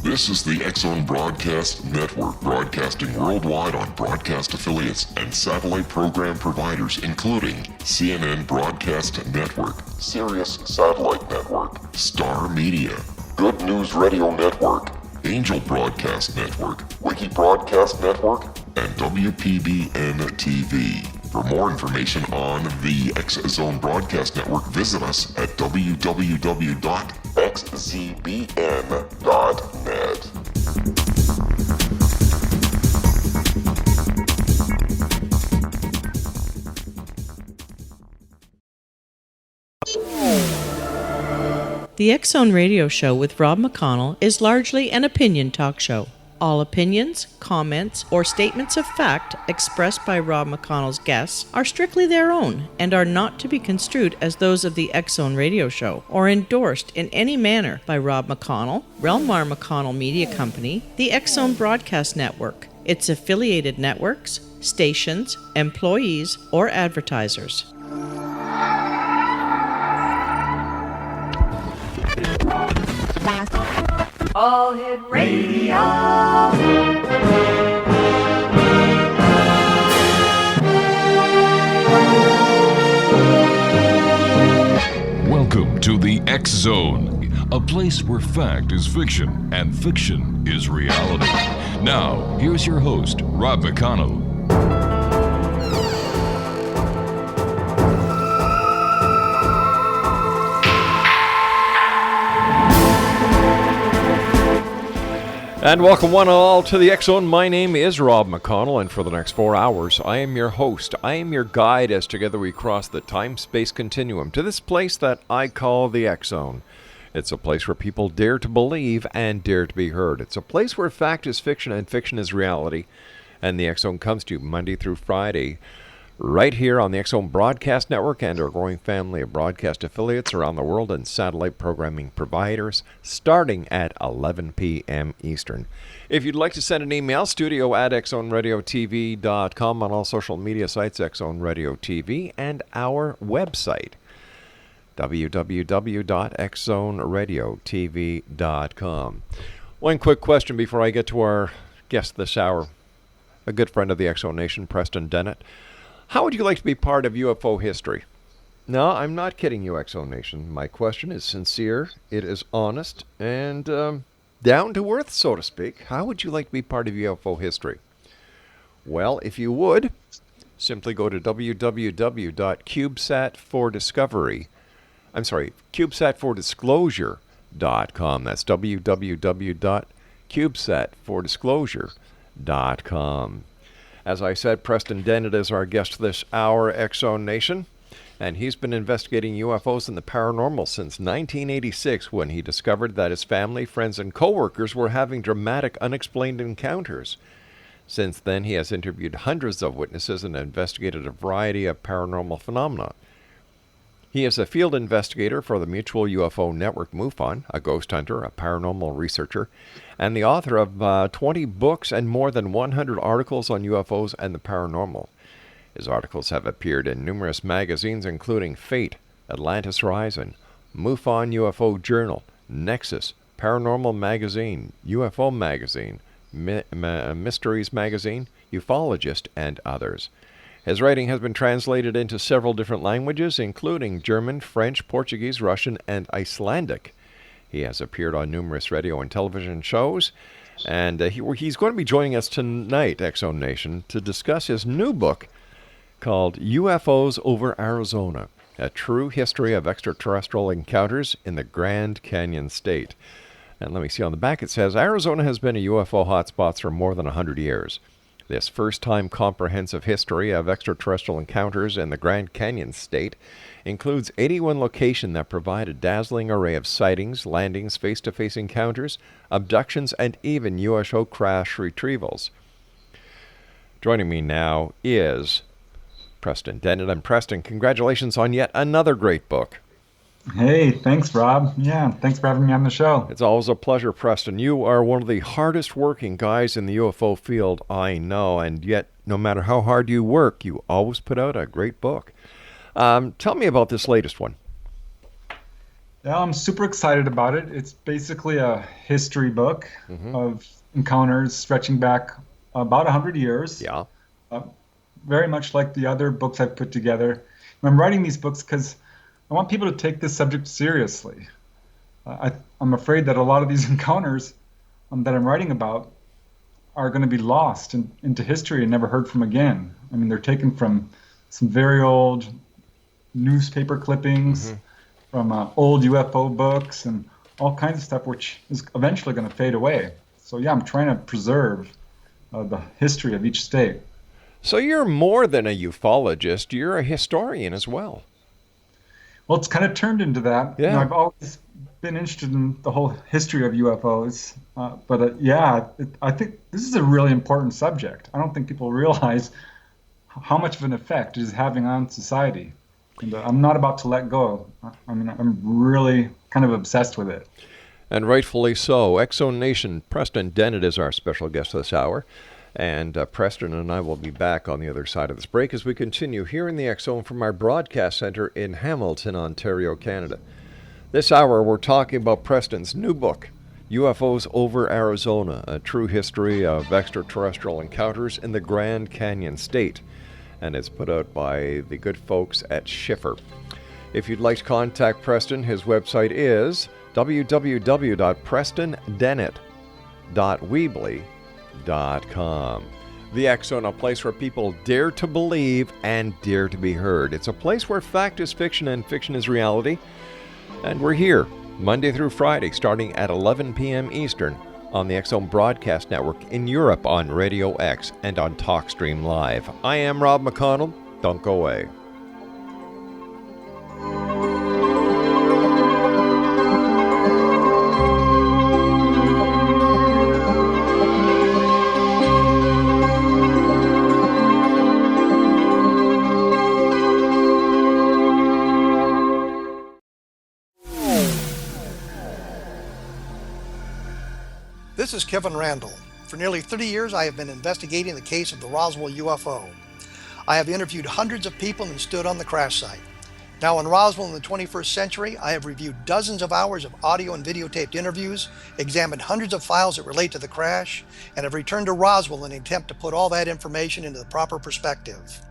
This is the X-Zone Broadcast Network, broadcasting worldwide on broadcast affiliates and satellite program providers, including CNN Broadcast Network, Sirius Satellite Network, Star Media, Good News Radio Network, Angel Broadcast Network, Wiki Broadcast Network, and WPBN TV. For more information on the X-Zone Broadcast Network, visit us at www.xzbn.net. The X-Zone Radio Show with Rob McConnell is largely an opinion talk show. All opinions, comments, or statements of fact expressed by Rob McConnell's guests are strictly their own and are not to be construed as those of the X-Zone Radio Show or endorsed in any manner by Rob McConnell, Relmar McConnell Media Company, the X-Zone Broadcast Network, its affiliated networks, stations, employees, or advertisers. All Hit Radio. Welcome to the X-Zone, a place where fact is fiction and fiction is reality. Now, here's your host, Rob McConnell. And welcome one and all to the X-Zone. My name is Rob McConnell, and for the next 4 hours, I am your host. I am your guide as together we cross the time-space continuum to this place that I call the X-Zone. It's a place where people dare to believe and dare to be heard. It's a place where fact is fiction and fiction is reality. And the X-Zone comes to you Monday through Friday, right here on the X-Zone Broadcast Network and our growing family of broadcast affiliates around the world and satellite programming providers, starting at 11 p.m. Eastern. If you'd like to send an email, studio@xzoneradiotv.com, on all social media sites, X-Zone Radio TV, and our website, www.xzoneradiotv.com. One quick question before I get to our guest this hour, a good friend of the X-Zone Nation, Preston Dennett. How would you like to be part of UFO history? No, I'm not kidding you, X-Zone Nation. My question is sincere, it is honest, and down to earth, so to speak. How would you like to be part of UFO history? Well, if you would, simply go to CubeSat4Disclosure.com. That's www.CubeSat4Disclosure.com. As I said, Preston Dennett is our guest this hour, X-Zone Nation, and he's been investigating UFOs and the paranormal since 1986, when he discovered that his family, friends, and coworkers were having dramatic, unexplained encounters. Since then, he has interviewed hundreds of witnesses and investigated a variety of paranormal phenomena. He is a field investigator for the Mutual UFO Network MUFON, a ghost hunter, a paranormal researcher, and the author of 20 books and more than 100 articles on UFOs and the paranormal. His articles have appeared in numerous magazines, including Fate, Atlantis Horizon, MUFON UFO Journal, Nexus, Paranormal Magazine, UFO Magazine, Mysteries Magazine, Ufologist, and others. His writing has been translated into several different languages, including German, French, Portuguese, Russian, and Icelandic. He has appeared on numerous radio and television shows, and he's going to be joining us tonight, X-Zone Nation, to discuss his new book called UFOs over Arizona, A True History of Extraterrestrial Encounters in the Grand Canyon State. And let me see, on the back it says, Arizona has been a UFO hotspot for more than 100 years. This first-time comprehensive history of extraterrestrial encounters in the Grand Canyon State includes 81 locations that provide a dazzling array of sightings, landings, face-to-face encounters, abductions, and even UFO crash retrievals. Joining me now is Preston Dennett. And Preston, congratulations on yet another great book. Hey, thanks, Rob. Yeah, thanks for having me on the show. It's always a pleasure, Preston. You are one of the hardest working guys in the UFO field, I know, and yet no matter how hard you work, you always put out a great book. Tell me about this latest one. Yeah, I'm super excited about it. It's basically a history book of encounters stretching back about 100 years, Yeah. uh, very much like the other books I've put together. And I'm writing these books because I want people to take this subject seriously. I'm afraid that a lot of these encounters that I'm writing about are going to be lost into history and never heard from again. I mean, they're taken from some very old newspaper clippings, from old UFO books, and all kinds of stuff, which is eventually going to fade away. So yeah, I'm trying to preserve the history of each state. So you're more than a ufologist, you're a historian as well. Well, it's kind of turned into that. Yeah. I've always been interested in the whole history of UFOs, I think this is a really important subject. I don't think people realize how much of an effect it is having on society. And I'm not about to let go. I mean, I'm really kind of obsessed with it. And rightfully so. X-Zone Nation, Preston Dennett is our special guest this hour. And Preston and I will be back on the other side of this break as we continue here in the X-Zone from our broadcast center in Hamilton, Ontario, Canada. This hour we're talking about Preston's new book, UFOs Over Arizona, a true history of extraterrestrial encounters in the Grand Canyon State. And it's put out by the good folks at Schiffer. If you'd like to contact Preston, his website is www.prestondennett.weebly.com. The X-Zone, a place where people dare to believe and dare to be heard. It's a place where fact is fiction and fiction is reality. And we're here Monday through Friday, starting at 11 p.m. Eastern on the X-Zone Broadcast Network in Europe on Radio X and on TalkStream Live. I am Rob McConnell. Don't go away. This is Kevin Randall. For nearly 30 years, I have been investigating the case of the Roswell UFO. I have interviewed hundreds of people and stood on the crash site. Now in Roswell in the 21st century, I have reviewed dozens of hours of audio and videotaped interviews, examined hundreds of files that relate to the crash, and have returned to Roswell in an attempt to put all that information into the proper perspective.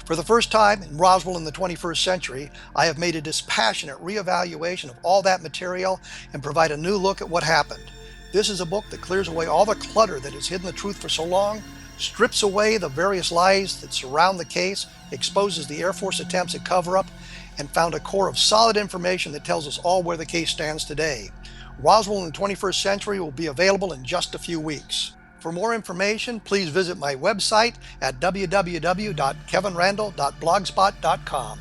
For the first time in Roswell in the 21st century, I have made a dispassionate reevaluation of all that material and provide a new look at what happened. This is a book that clears away all the clutter that has hidden the truth for so long, strips away the various lies that surround the case, exposes the Air Force attempts at cover-up, and found a core of solid information that tells us all where the case stands today. Roswell in the 21st century will be available in just a few weeks. For more information, please visit my website at www.kevinrandall.blogspot.com.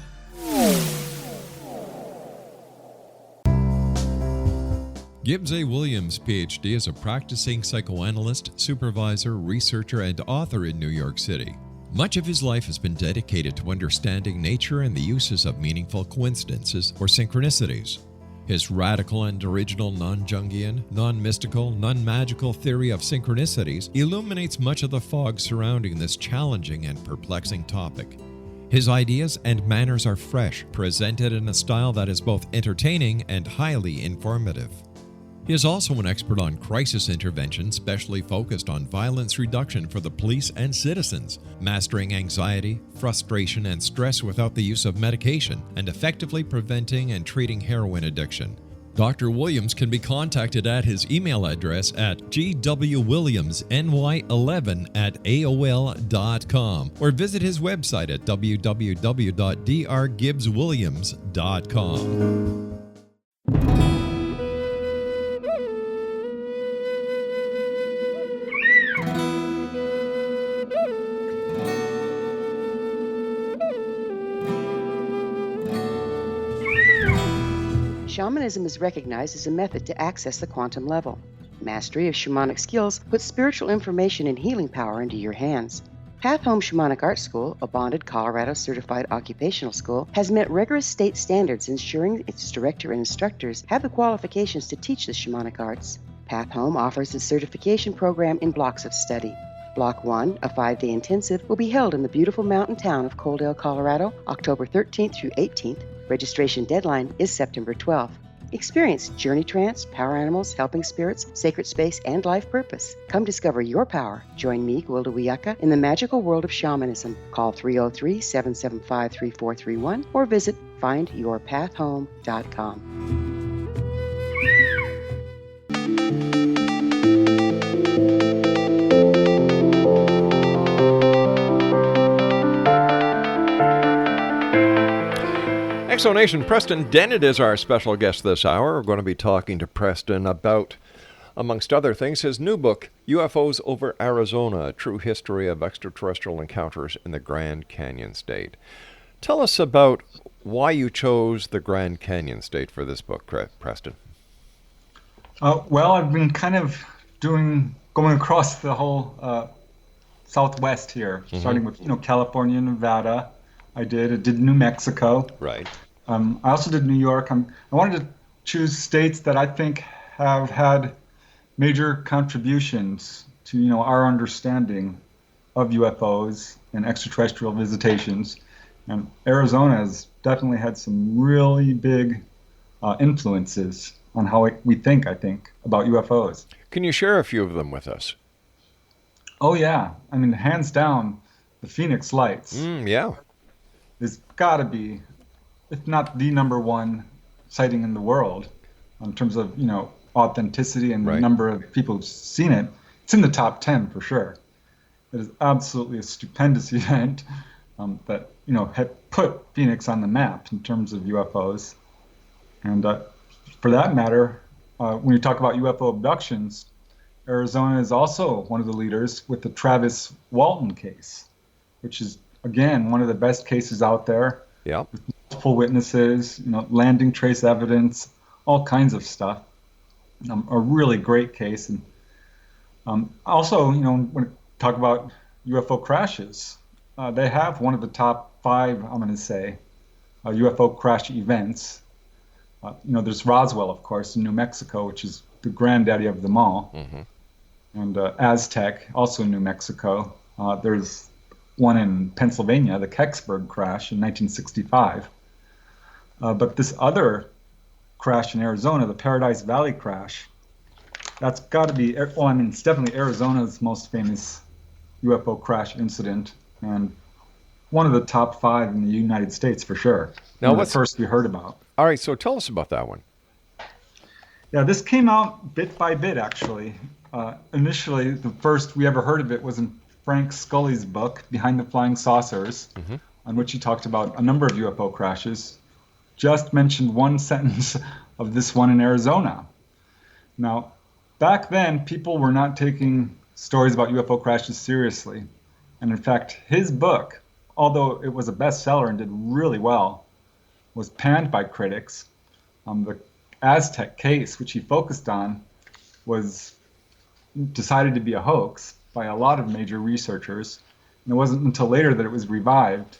Gibbs A. Williams, Ph.D., is a practicing psychoanalyst, supervisor, researcher, and author in New York City. Much of his life has been dedicated to understanding nature and the uses of meaningful coincidences or synchronicities. His radical and original non-Jungian, non-mystical, non-magical theory of synchronicities illuminates much of the fog surrounding this challenging and perplexing topic. His ideas and manners are fresh, presented in a style that is both entertaining and highly informative. He is also an expert on crisis intervention, specially focused on violence reduction for the police and citizens, mastering anxiety, frustration, and stress without the use of medication, and effectively preventing and treating heroin addiction. Dr. Williams can be contacted at his email address at gwwilliamsny11@aol.com or visit his website at www.drgibbswilliams.com. Shamanism is recognized as a method to access the quantum level. Mastery of shamanic skills puts spiritual information and healing power into your hands. Path Home Shamanic Art School, a bonded Colorado certified occupational school, has met rigorous state standards, ensuring its director and instructors have the qualifications to teach the shamanic arts. Path Home offers a certification program in blocks of study. Block 1, a 5-day intensive, will be held in the beautiful mountain town of Coaldale, Colorado, October 13th through 18th. Registration deadline is September 12th. Experience journey trance, power animals, helping spirits, sacred space, and life purpose. Come discover your power. Join me, Gwilda Wiyaka, in the magical world of shamanism. Call 303-775-3431 or visit findyourpathhome.com. Exonation, Preston Dennett is our special guest this hour. We're going to be talking to Preston about, amongst other things, his new book, UFOs Over Arizona, A True History of Extraterrestrial Encounters in the Grand Canyon State. Tell us about why you chose the Grand Canyon State for this book, Preston. Well, I've been kind of going across the whole Southwest here, starting with California, Nevada. I did New Mexico. Right. I also did New York. I wanted to choose states that I think have had major contributions to our understanding of UFOs and extraterrestrial visitations. And Arizona has definitely had some really big influences on how we think, about UFOs. Can you share a few of them with us? Oh, yeah. I mean, hands down, the Phoenix Lights. Yeah. It's got to be, if not the number one sighting in the world in terms of, authenticity and the number of people who've seen it. It's in the top 10 for sure. It is absolutely a stupendous event that, had put Phoenix on the map in terms of UFOs. And for that matter, when you talk about UFO abductions, Arizona is also one of the leaders with the Travis Walton case, which is, again, one of the best cases out there. Yeah. With multiple witnesses, landing trace evidence, all kinds of stuff. A really great case. And also, when we talk about UFO crashes, they have one of the top 5, I'm going to say, UFO crash events. There's Roswell, of course, in New Mexico, which is the granddaddy of them all. And Aztec, also in New Mexico. There's one in Pennsylvania, the Kecksburg crash in 1965. But this other crash in Arizona, the Paradise Valley crash, that's got to be, it's definitely Arizona's most famous UFO crash incident, and one of the top 5 in the United States for sure. Now, the first we heard about. All right, so tell us about that one. Yeah, this came out bit by bit, actually. Initially, the first we ever heard of it was in Frank Scully's book, Behind the Flying Saucers, on which he talked about a number of UFO crashes. Just mentioned one sentence of this one in Arizona. Now, back then, people were not taking stories about UFO crashes seriously. And in fact, his book, although it was a bestseller and did really well, was panned by critics. The Aztec case, which he focused on, was decided to be a hoax by a lot of major researchers. And it wasn't until later that it was revived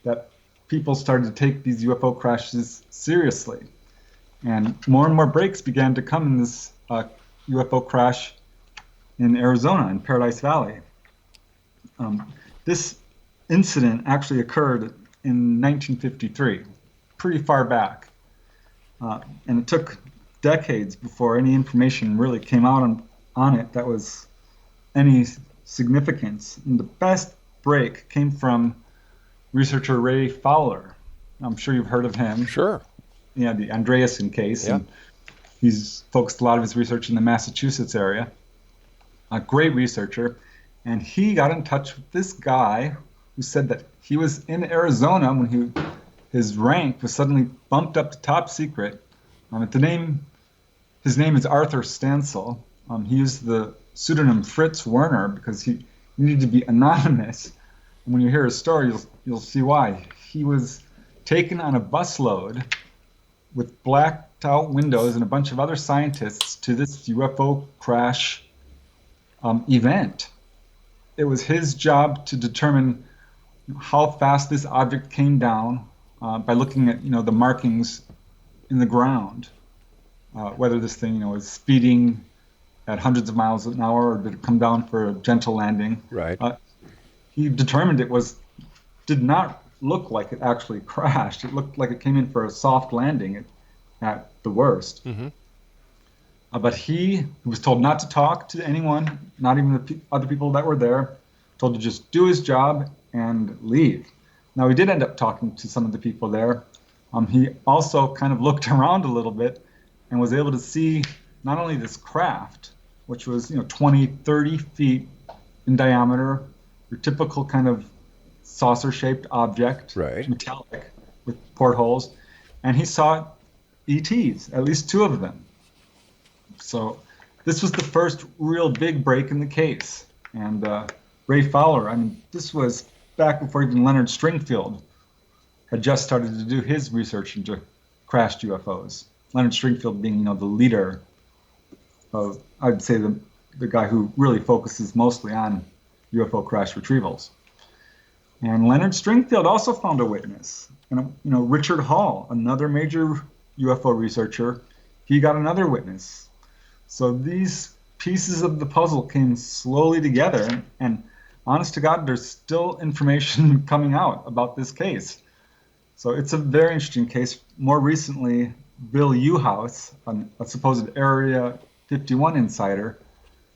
that people started to take these UFO crashes seriously. And more breaks began to come in this UFO crash in Arizona, in Paradise Valley. This incident actually occurred in 1953, pretty far back. And it took decades before any information really came out on it that was any significance. And the best break came from researcher Ray Fowler. I'm sure you've heard of him. Sure. Yeah, the Andreasen case. Yeah. And he's focused a lot of his research in the Massachusetts area. A great researcher. And he got in touch with this guy who said that he was in Arizona when his rank was suddenly bumped up to top secret. His name is Arthur Stansel. He used the pseudonym Fritz Werner because he needed to be anonymous. And when you hear his story, you'll see why. He was taken on a busload with blacked out windows and a bunch of other scientists to this UFO crash event. It was his job to determine how fast this object came down by looking at the markings in the ground, whether this thing was speeding at hundreds of miles an hour or did it come down for a gentle landing. Right. He determined it did not look like it actually crashed. It looked like it came in for a soft landing. It at the worst. But he was told not to talk to anyone, not even the other people that were there, told to just do his job and leave. Now, he did end up talking to some of the people there. He also kind of looked around a little bit and was able to see not only this craft, which was 20, 30 feet in diameter, your typical kind of saucer-shaped object, right, metallic with portholes, and he saw ETs, at least 2 of them. So this was the first real big break in the case. And Ray Fowler, I mean, this was back before even Leonard Stringfield had just started to do his research into crashed UFOs. Leonard Stringfield being, the leader of, I'd say, the guy who really focuses mostly on UFO crash retrievals. And Leonard Stringfield also found a witness. And, Richard Hall, another major UFO researcher, he got another witness. So these pieces of the puzzle came slowly together. And honest to God, there's still information coming out about this case. So it's a very interesting case. More recently, Bill Uhouse, a supposed Area 51 insider,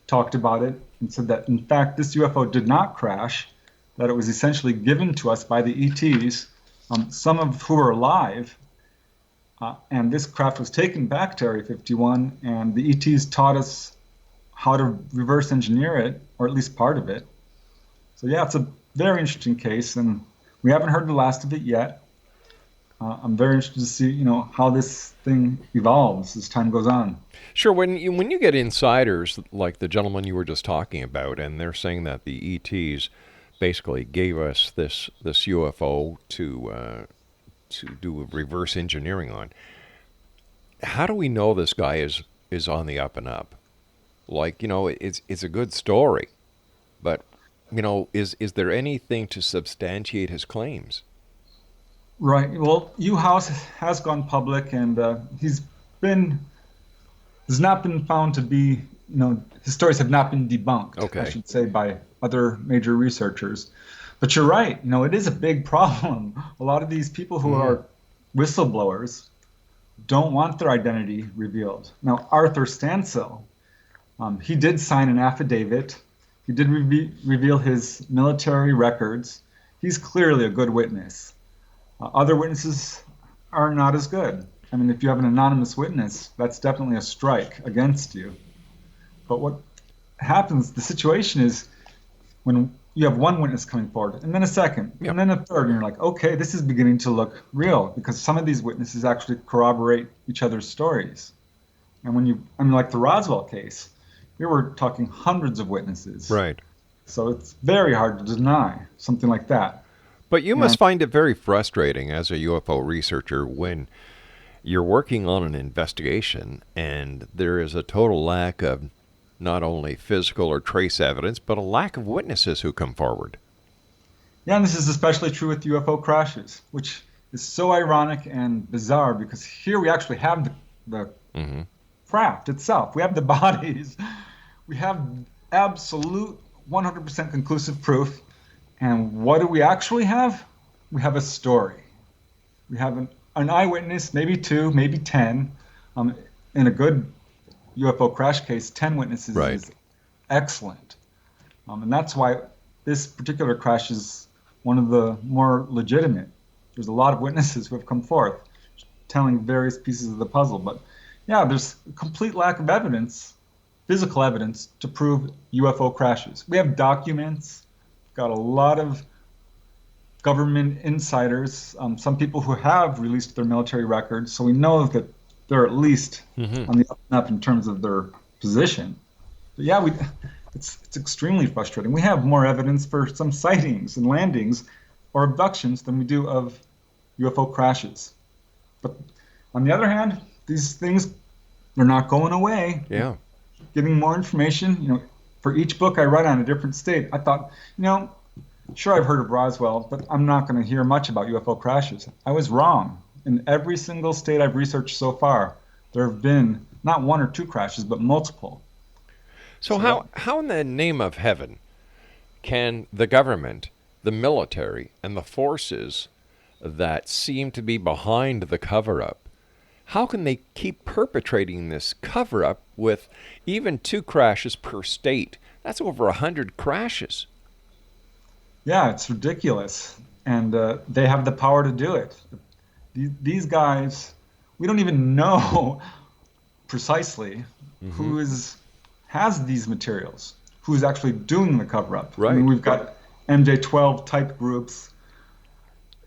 talked about it and said that, in fact, this UFO did not crash, that it was essentially given to us by the ETs, some of who are alive, and this craft was taken back to Area 51, and the ETs taught us how to reverse engineer it, or at least part of it. So yeah, it's a very interesting case, and we haven't heard the last of it yet. I'm very interested to see, how this thing evolves as time goes on. Sure. When you get insiders like the gentleman you were just talking about, and they're saying that the ETs basically gave us this UFO to do reverse engineering on, how do we know this guy is on the up and up? Like, it's a good story, but is there anything to substantiate his claims? Right. Well, Uhouse has gone public, and has not been found to be, his stories have not been debunked, okay, I should say, by other major researchers. But you're right, it is a big problem. A lot of these people who are whistleblowers don't want their identity revealed. Now, Arthur Stansell, he did sign an affidavit. He did reveal his military records. He's clearly a good witness. Other witnesses are not as good. I mean, if you have an anonymous witness, that's definitely a strike against you. But what happens, the situation is when you have one witness coming forward, and then a second, and then a third, and you're like, okay, this is beginning to look real, because some of these witnesses actually corroborate each other's stories. And like the Roswell case, we were talking hundreds of witnesses. Right. So it's very hard to deny something like that. But you must find it very frustrating as a UFO researcher when you're working on an investigation and there is a total lack of not only physical or trace evidence, but a lack of witnesses who come forward. Yeah, and this is especially true with UFO crashes, which is so ironic and bizarre because here we actually have the craft itself. We have the bodies. We have absolute 100% conclusive proof. And what do we actually have? We have a story. We have an eyewitness, maybe 2, maybe 10. In a good UFO crash case, 10 witnesses is excellent. And that's why this particular crash is one of the more legitimate. There's a lot of witnesses who have come forth telling various pieces of the puzzle. But yeah, there's a complete lack of evidence, physical evidence, to prove UFO crashes. We have documents. Got a lot of government insiders, some people who have released their military records, so we know that they're at least on the up and up in terms of their position. But yeah, it's extremely frustrating. We have more evidence for some sightings and landings or abductions than we do of UFO crashes. But on the other hand, these things, they're not going away. Yeah. Getting more information, for each book I write on a different state, I thought, sure, I've heard of Roswell, but I'm not going to hear much about UFO crashes. I was wrong. In every single state I've researched so far, there have been not 1 or 2 crashes, but multiple. So how in the name of heaven can the government, the military, and the forces that seem to be behind the cover-up how can they keep perpetrating this cover-up with even 2 crashes per state? That's over 100 crashes. Yeah, it's ridiculous. And they have the power to do it. These guys, we don't even know precisely who has these materials, who's actually doing the cover-up. Right. I mean, we've got MJ12 type groups.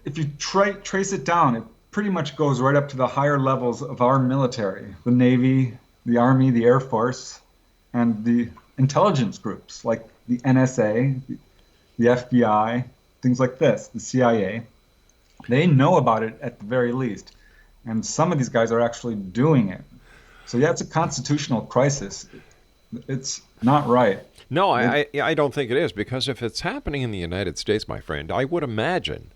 If you trace it down, it pretty much goes right up to the higher levels of our military, the Navy, the Army, the Air Force, and the intelligence groups like the NSA, the FBI, things like this, the CIA. They know about it at the very least. And some of these guys are actually doing it. So yeah, it's a constitutional crisis. It's not right. No, I don't think it is, because if it's happening in the United States, my friend, I would imagine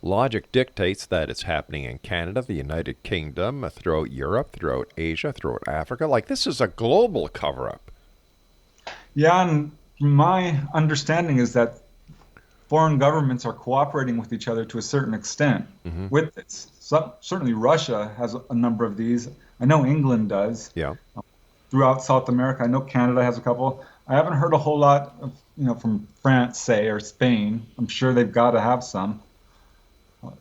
logic dictates that it's happening in Canada, the United Kingdom, throughout Europe, throughout Asia, throughout Africa. Like, this is a global cover-up. Yeah, and my understanding is that foreign governments are cooperating with each other to a certain extent with this. Certainly Russia has a number of these. I know England does. Yeah. Throughout South America, I know Canada has a couple. I haven't heard a whole lot of, from France, say, or Spain. I'm sure they've got to have some.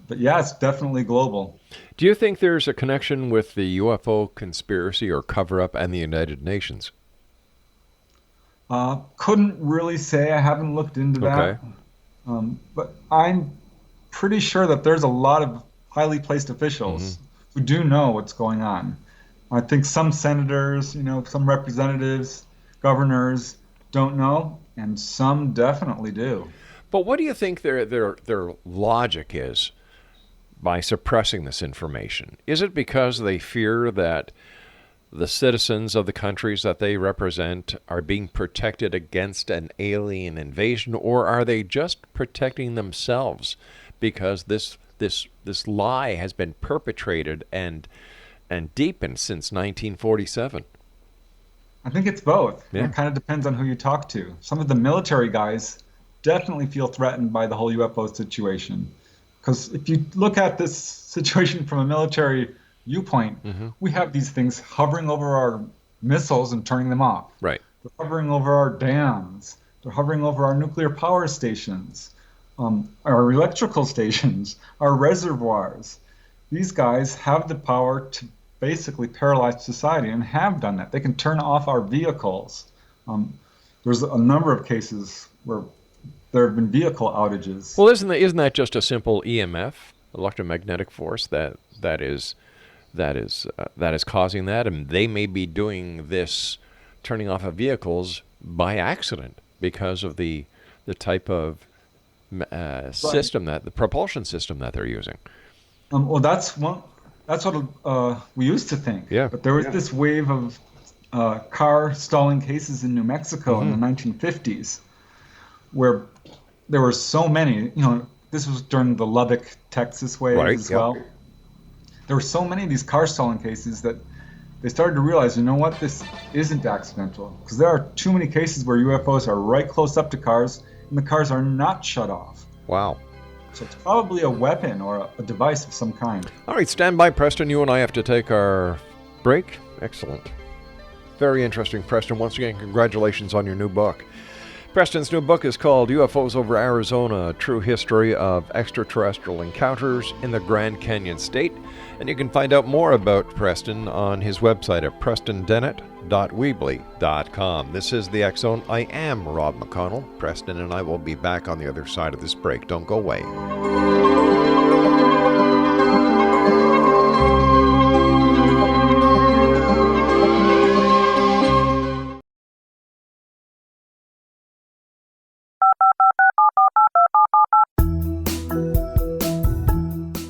But yeah, it's definitely global. Do you think there's a connection with the UFO conspiracy or cover-up and the United Nations? Couldn't really say. I haven't looked into that. But I'm pretty sure that there's a lot of highly placed officials who do know what's going on. I think some senators, some representatives, governors don't know, and some definitely do. But what do you think their logic is by suppressing this information? Is it because they fear that the citizens of the countries that they represent are being protected against an alien invasion, or are they just protecting themselves because this lie has been perpetrated and deepened since 1947? I think it's both. Yeah. It kind of depends on who you talk to. Some of the military guys definitely feel threatened by the whole UFO situation. Because if you look at this situation from a military viewpoint, we have these things hovering over our missiles and turning them off. Right. They're hovering over our dams. They're hovering over our nuclear power stations, our electrical stations, our reservoirs. These guys have the power to basically paralyze society and have done that. They can turn off our vehicles. There's a number of cases where there have been vehicle outages. Well, isn't that just a simple EMF, electromagnetic force, that is causing that? And they may be doing this, turning off of vehicles, by accident because of the type of system, the propulsion system that they're using. Well, that's what we used to think. Yeah. But there was this wave of car stalling cases in New Mexico in the 1950s, where there were so many. This was during the Lubbock, Texas wave as well. There were so many of these car stalling cases that they started to realize, this isn't accidental, because there are too many cases where UFOs are right close up to cars and the cars are not shut off. Wow. So it's probably a weapon or a device of some kind. All right, stand by, Preston. You and I have to take our break. Excellent. Very interesting, Preston. Once again, congratulations on your new book. Preston's new book is called UFOs Over Arizona, A True History of Extraterrestrial Encounters in the Grand Canyon State. And you can find out more about Preston on his website at prestondennett.weebly.com. This is the X Zone. I am Rob McConnell. Preston and I will be back on the other side of this break. Don't go away.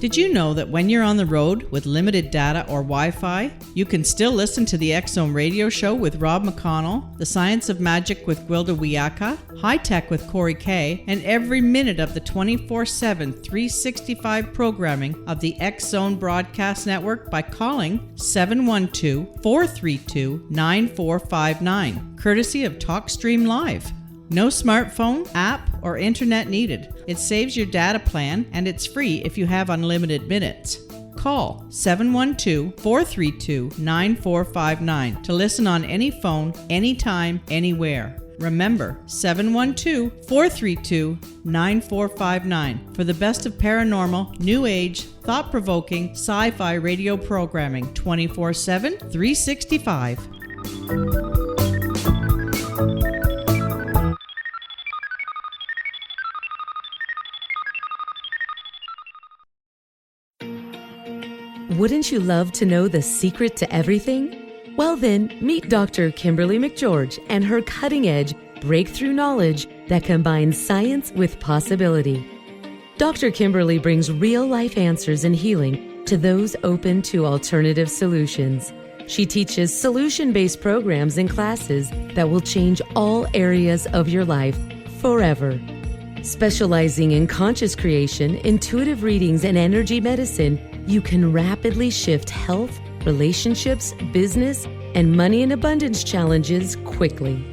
Did you know that when you're on the road with limited data or Wi-Fi, you can still listen to the X Zone radio show with Rob McConnell, The Science of Magic with Gwilda Wiyaka, High Tech with Corey Kay, and every minute of the 24/7, 365 programming of the X Zone Broadcast Network by calling 712-432-9459, courtesy of TalkStream Live. No smartphone, app, or internet needed. It saves your data plan, and it's free if you have unlimited minutes. call 712-432-9459 to listen on any phone, anytime, anywhere. Remember, 712-432-9459 for the best of paranormal, new age, thought-provoking, sci-fi radio programming 24/7, 365. Wouldn't you love to know the secret to everything? Well then, meet Dr. Kimberly McGeorge and her cutting-edge breakthrough knowledge that combines science with possibility. Dr. Kimberly brings real-life answers and healing to those open to alternative solutions. She teaches solution-based programs and classes that will change all areas of your life forever. Specializing in conscious creation, intuitive readings, and energy medicine, you can rapidly shift health, relationships, business, and money and abundance challenges quickly.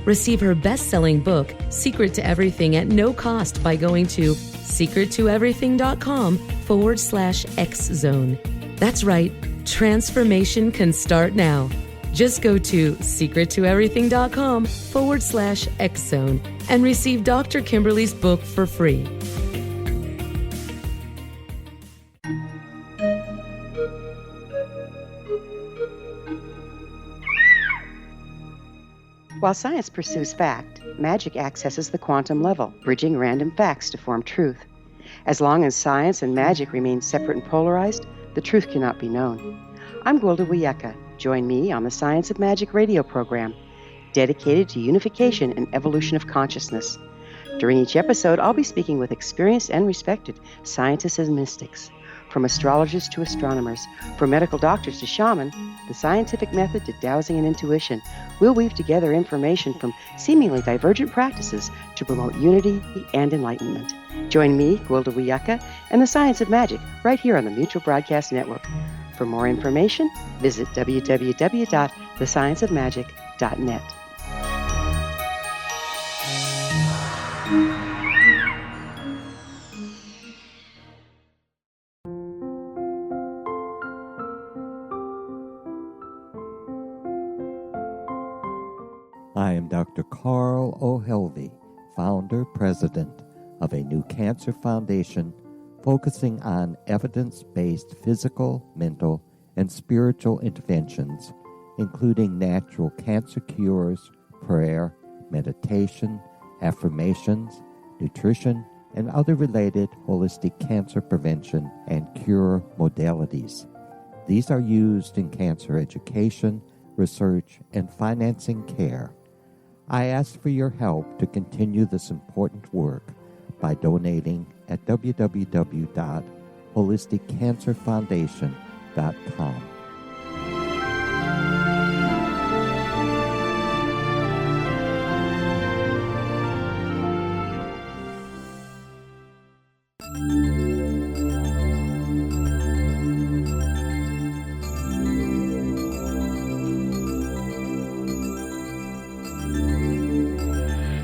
Receive her best-selling book, Secret to Everything, at no cost by going to secrettoeverything.com/X-Zone. That's right, transformation can start now. Just go to secrettoeverything.com/X-Zone and receive Dr. Kimberly's book for free. While science pursues fact, magic accesses the quantum level, bridging random facts to form truth. As long as science and magic remain separate and polarized, the truth cannot be known. I'm Gwilda Wiyaka. Join me on the Science of Magic radio program, dedicated to unification and evolution of consciousness. During each episode, I'll be speaking with experienced and respected scientists and mystics. From astrologers to astronomers, from medical doctors to shaman, the scientific method to dowsing and intuition, we'll weave together information from seemingly divergent practices to promote unity and enlightenment. Join me, Gwilda Wiyaka, and the Science of Magic right here on the Mutual Broadcast Network. For more information, visit www.thescienceofmagic.net. I am Dr. Carl O'Helvey, founder, president of a new cancer foundation focusing on evidence-based physical, mental, and spiritual interventions, including natural cancer cures, prayer, meditation, affirmations, nutrition, and other related holistic cancer prevention and cure modalities. These are used in cancer education, research, and financing care. I ask for your help to continue this important work by donating at www.holisticcancerfoundation.com.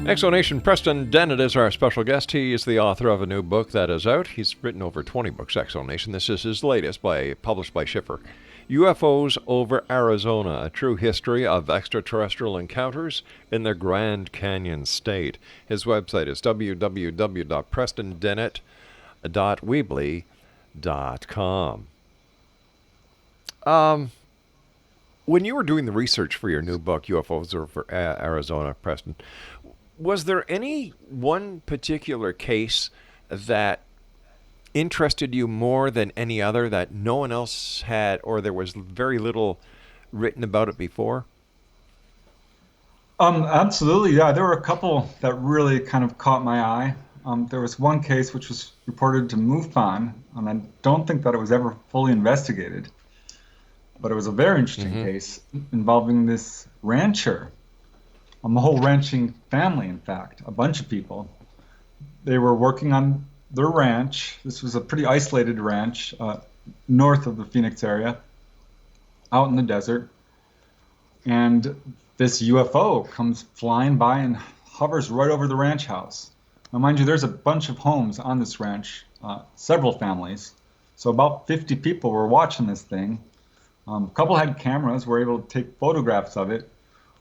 Exonation. Preston Dennett is our special guest. He is the author of a new book that is out. He's written over 20 books, Exonation. This is his latest, published by Schiffer. UFOs over Arizona, a true history of extraterrestrial encounters in the Grand Canyon State. His website is www.prestondennett.weebly.com. When you were doing the research for your new book, UFOs over Arizona, Preston, was there any one particular case that interested you more than any other that no one else had, or there was very little written about it before? Absolutely, yeah. There were a couple that really kind of caught my eye. There was one case which was reported to MUFON, and I don't think that it was ever fully investigated. But it was a very interesting case involving this rancher, a whole ranching family, in fact, a bunch of people. They were working on their ranch. This was a pretty isolated ranch north of the Phoenix area, out in the desert. And this UFO comes flying by and hovers right over the ranch house. Now, mind you, there's a bunch of homes on this ranch, several families. So about 50 people were watching this thing. A couple had cameras, were able to take photographs of it,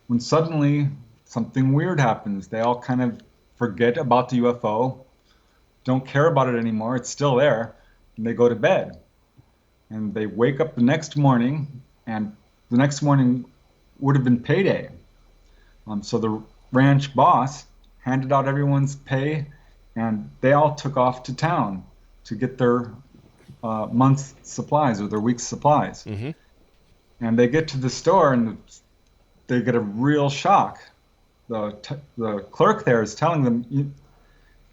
when suddenly something weird happens. They all kind of forget about the UFO, don't care about it anymore, it's still there, and they go to bed. And they wake up the next morning, and the next morning would have been payday. So the ranch boss handed out everyone's pay, and they all took off to town to get their month's supplies or their week's supplies. Mm-hmm. And they get to the store, and they get a real shock. The clerk there is telling them,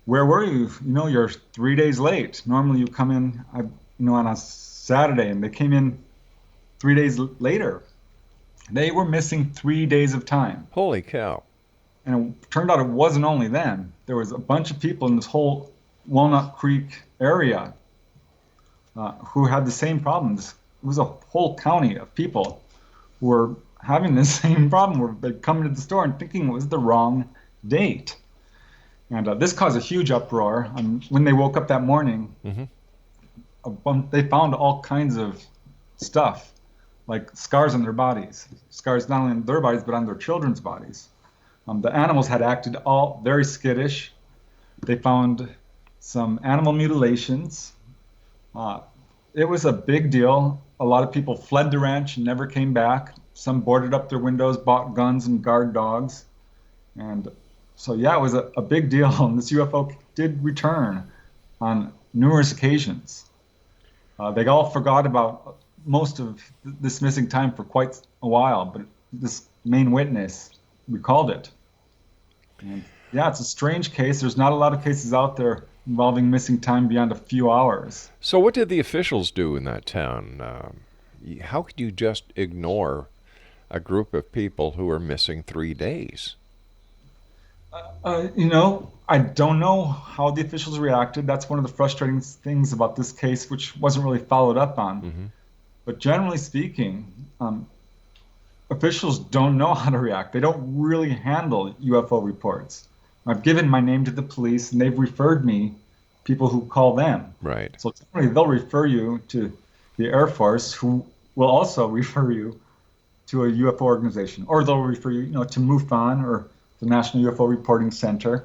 where were you? You're 3 days late. Normally you come in, on a Saturday, and they came in 3 days later. They were missing 3 days of time. Holy cow. And it turned out it wasn't only them. There was a bunch of people in this whole Walnut Creek area who had the same problems. It was a whole county of people who were having the same problem, where they'd come into the store and thinking it was the wrong date. And this caused a huge uproar. When they woke up that morning, they found all kinds of stuff, like scars on their bodies. Scars not only on their bodies, but on their children's bodies. The animals had acted all very skittish. They found some animal mutilations. It was a big deal. A lot of people fled the ranch and never came back. Some boarded up their windows, bought guns and guard dogs. And so, yeah, it was a big deal. And this UFO did return on numerous occasions. They all forgot about most of this missing time for quite a while, but this main witness recalled it. And yeah, it's a strange case. There's not a lot of cases out there involving missing time beyond a few hours. So what did the officials do in that town? How could you just ignore a group of people who are missing 3 days? I don't know how the officials reacted. That's one of the frustrating things about this case, which wasn't really followed up on. Mm-hmm. But generally speaking, officials don't know how to react. They don't really handle UFO reports. I've given my name to the police, and they've referred me people who call them. Right. So generally, they'll refer you to the Air Force, who will also refer you to a UFO organization, or they'll refer you, to MUFON or the National UFO Reporting Center,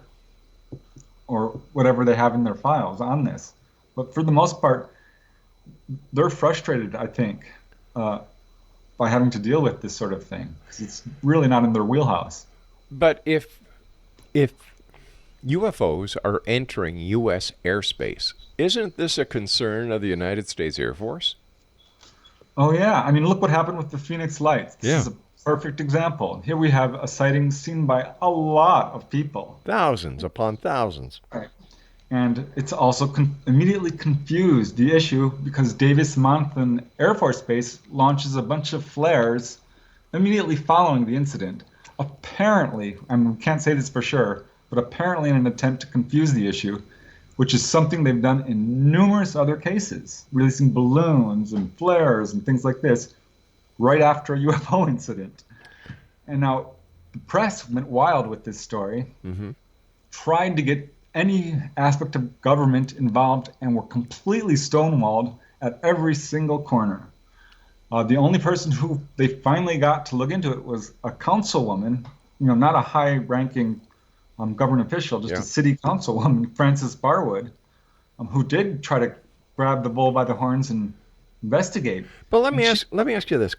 or whatever they have in their files on this. But for the most part, they're frustrated, I think, by having to deal with this sort of thing, because it's really not in their wheelhouse. But if UFOs are entering U.S. airspace, isn't this a concern of the United States Air Force? Oh, yeah. I mean, look what happened with the Phoenix Lights. This is a perfect example. Here we have a sighting seen by a lot of people. Thousands upon thousands. Right. And it's also immediately confused the issue, because Davis-Monthan Air Force Base launches a bunch of flares immediately following the incident. Apparently, we can't say this for sure, but apparently in an attempt to confuse the issue, which is something they've done in numerous other cases, releasing balloons and flares and things like this right after a UFO incident. And now the press went wild with this story, tried to get any aspect of government involved, and were completely stonewalled at every single corner. The only person who they finally got to look into it was a councilwoman, not a high-ranking government official, just a city councilwoman, Frances Barwood, who did try to grab the bull by the horns and investigate. But let me ask you this: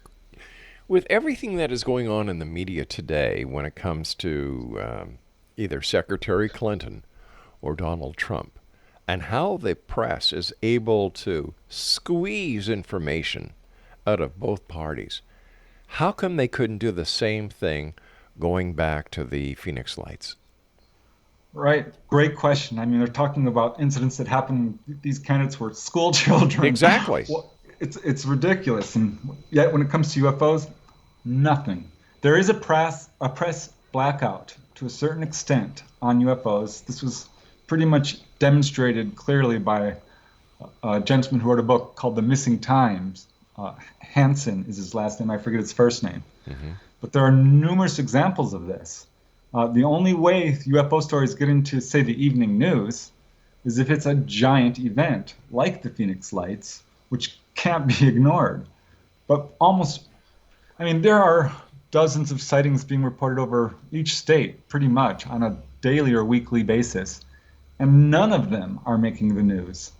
with everything that is going on in the media today, when it comes to either Secretary Clinton or Donald Trump, and how the press is able to squeeze information out of both parties, how come they couldn't do the same thing going back to the Phoenix Lights? Right. Great question. I mean, they're talking about incidents that happened. These candidates were school children. Exactly. Well, it's ridiculous. And yet when it comes to UFOs, nothing. There is a press blackout to a certain extent on UFOs. This was pretty much demonstrated clearly by a gentleman who wrote a book called The Missing Times. Hansen is his last name. I forget his first name. But there are numerous examples of this. The only way UFO stories get into, say, the evening news is if it's a giant event like the Phoenix Lights, which can't be ignored. But there are dozens of sightings being reported over each state pretty much on a daily or weekly basis, and none of them are making the news.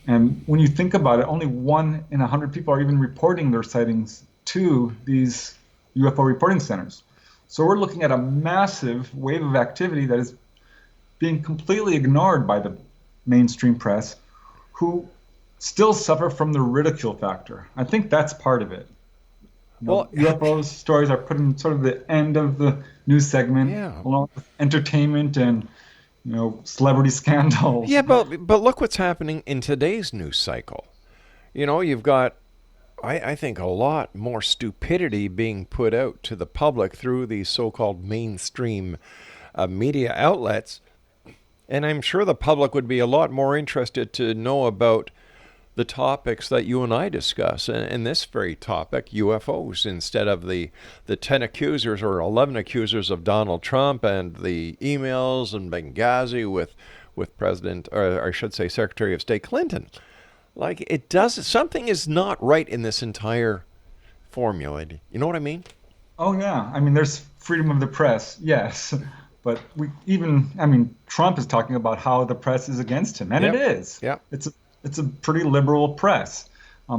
And when you think about it, only 1 in 100 people are even reporting their sightings to these UFO reporting centers. So we're looking at a massive wave of activity that is being completely ignored by the mainstream press, who still suffer from the ridicule factor. I think that's part of it. UFO stories are put in sort of the end of the news segment, along with entertainment and celebrity scandals. Yeah, but look what's happening in today's news cycle. You've got, I think, a lot more stupidity being put out to the public through these so-called mainstream media outlets. And I'm sure the public would be a lot more interested to know about the topics that you and I discuss, and this very topic, UFOs, instead of the 10 accusers or 11 accusers of Donald Trump and the emails in Benghazi with President, or I should say Secretary of State Clinton. Something is not right in this entire formula. You know what I mean? Oh, yeah. There's freedom of the press, yes. But Trump is talking about how the press is against him, and it is. Yeah. It's a pretty liberal press.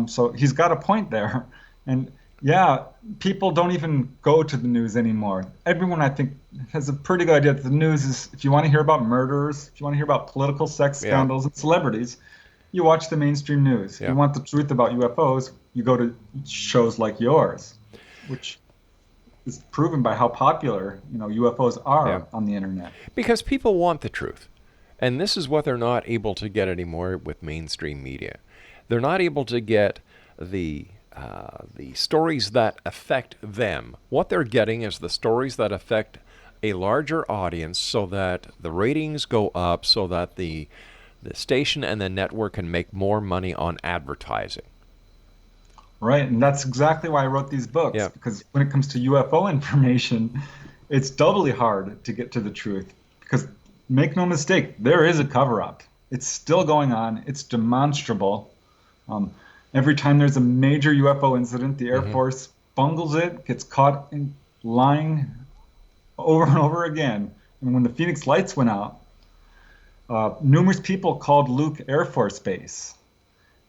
So he's got a point there. And yeah, people don't even go to the news anymore. Everyone, I think, has a pretty good idea that the news is, if you want to hear about murders, if you want to hear about political sex scandals and celebrities, you watch the mainstream news. If you want the truth about UFOs, you go to shows like yours, which is proven by how popular UFOs are on the internet. Because people want the truth. And this is what they're not able to get anymore with mainstream media. They're not able to get the stories that affect them. What they're getting is the stories that affect a larger audience, so that the ratings go up, so that the station and the network can make more money on advertising. Right, and that's exactly why I wrote these books, because when it comes to UFO information, it's doubly hard to get to the truth, because make no mistake, there is a cover-up. It's still going on. It's demonstrable. Every time there's a major UFO incident, the Air Force bungles it, gets caught in lying over and over again. And when the Phoenix Lights went out, numerous people called Luke Air Force Base.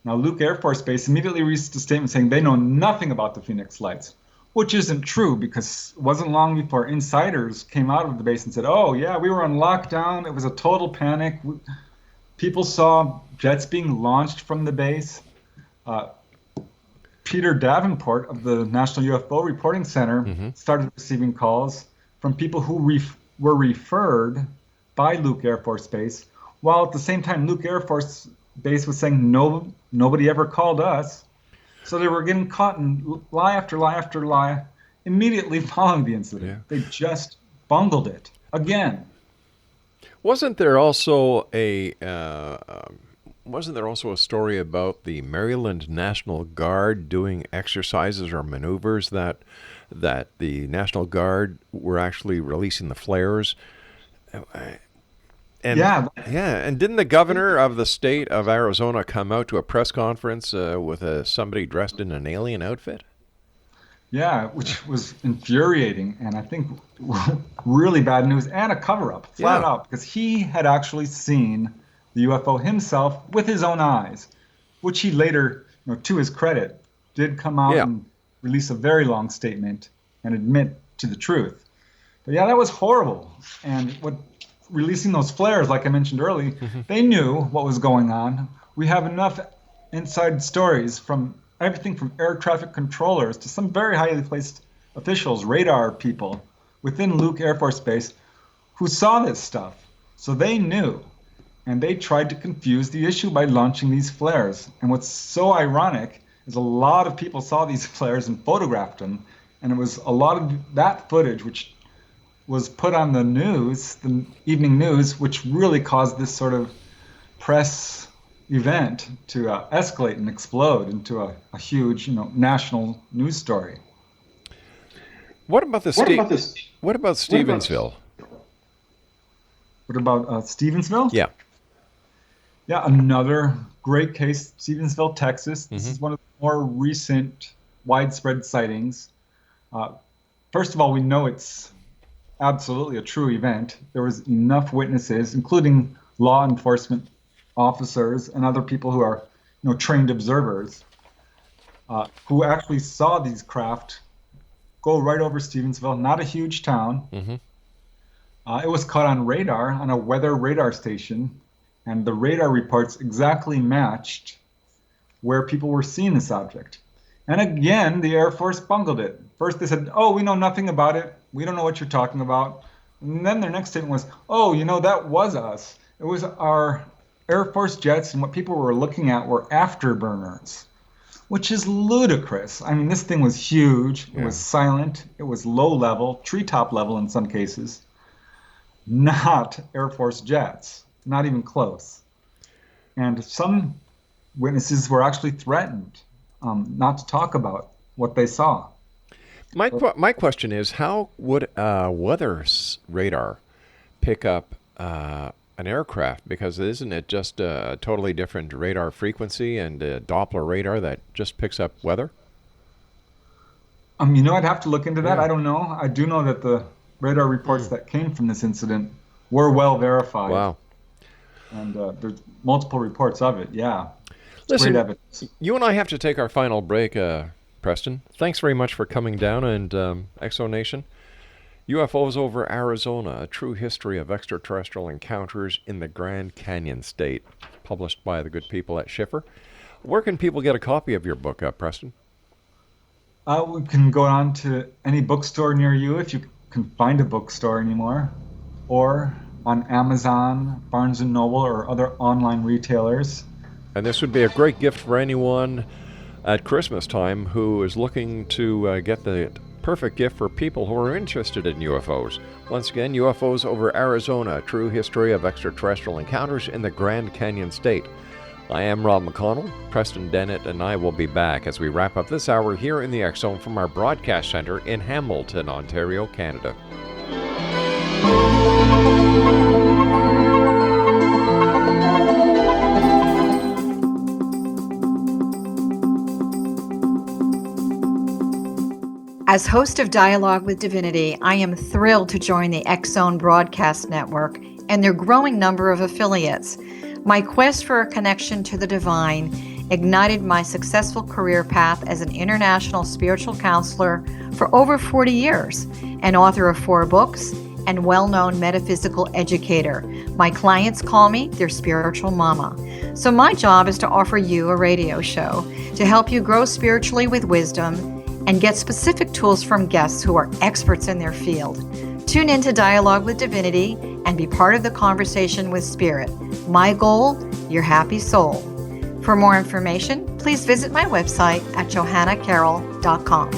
Now, Luke Air Force Base immediately released a statement saying they know nothing about the Phoenix Lights, which isn't true, because it wasn't long before insiders came out of the base and said, oh, yeah, we were on lockdown. It was a total panic. People saw jets being launched from the base. Peter Davenport of the National UFO Reporting Center started receiving calls from people who were referred by Luke Air Force Base, while at the same time Luke Air Force Base was saying, nobody ever called us. So they were getting caught in lie after lie after lie immediately following the incident. Yeah. They just bungled it again. Wasn't there also a story about the Maryland National Guard doing exercises or maneuvers that the National Guard were actually releasing the flares? And, and didn't the governor of the state of Arizona come out to a press conference with somebody dressed in an alien outfit? Yeah, which was infuriating, and I think really bad news, and a cover-up, flat out, because he had actually seen the UFO himself with his own eyes, which he later, to his credit, did come out and release a very long statement and admit to the truth. But yeah, that was horrible. And releasing those flares, like I mentioned earlier, they knew what was going on. We have enough inside stories from everything from air traffic controllers to some very highly placed officials, radar people within Luke Air Force Base who saw this stuff. So they knew, and they tried to confuse the issue by launching these flares. And what's so ironic is a lot of people saw these flares and photographed them, and it was a lot of that footage which was put on the news, the evening news, which really caused this sort of press event to escalate and explode into a huge, national news story. What about What about Stevensville? What about Stevensville? Yeah. Yeah, another great case, Stevensville, Texas. This is one of the more recent widespread sightings. First of all, we know it's absolutely a true event. There was enough witnesses, including law enforcement officers and other people who are, trained observers, who actually saw these craft go right over Stevensville. Not a huge town. It was caught on radar, on a weather radar station, and the radar reports exactly matched where people were seeing this object. And again, the Air Force bungled it. First they said, oh, we know nothing about it. We don't know what you're talking about. And then their next statement was, oh, that was us. It was our Air Force jets, and what people were looking at were afterburners, which is ludicrous. I mean, this thing was huge. It was silent. It was low level, treetop level in some cases. Not Air Force jets, not even close. And some witnesses were actually threatened not to talk about what they saw. My question is, how would a weather radar pick up an aircraft? Because isn't it just a totally different radar frequency and a Doppler radar that just picks up weather? I'd have to look into that. I don't know. I do know that the radar reports that came from this incident were well verified. Wow. And there's multiple reports of it, yeah. Listen, great evidence. You and I have to take our final break, Preston. Thanks very much for coming down, and Exonation. UFOs over Arizona, a true history of extraterrestrial encounters in the Grand Canyon State, published by the good people at Schiffer. Where can people get a copy of your book, Preston? We can go on to any bookstore near you, if you can find a bookstore anymore, or on Amazon, Barnes & Noble, or other online retailers. And this would be a great gift for anyone at Christmas time who is looking to get the perfect gift for people who are interested in UFOs. Once again, UFOs over Arizona, a true history of extraterrestrial encounters in the Grand Canyon State. I am Rob McConnell. Preston Dennett and I will be back as we wrap up this hour here in the X Zone from our broadcast center in Hamilton, Ontario, Canada. As host of Dialogue with Divinity, I am thrilled to join the X Zone Broadcast Network and their growing number of affiliates. My quest for a connection to the divine ignited my successful career path as an international spiritual counselor for over 40 years, an author of 4 books, and well-known metaphysical educator. My clients call me their spiritual mama. So my job is to offer you a radio show to help you grow spiritually with wisdom and get specific tools from guests who are experts in their field. Tune in to Dialogue with Divinity and be part of the conversation with Spirit. My goal, your happy soul. For more information, please visit my website at johannacarroll.com.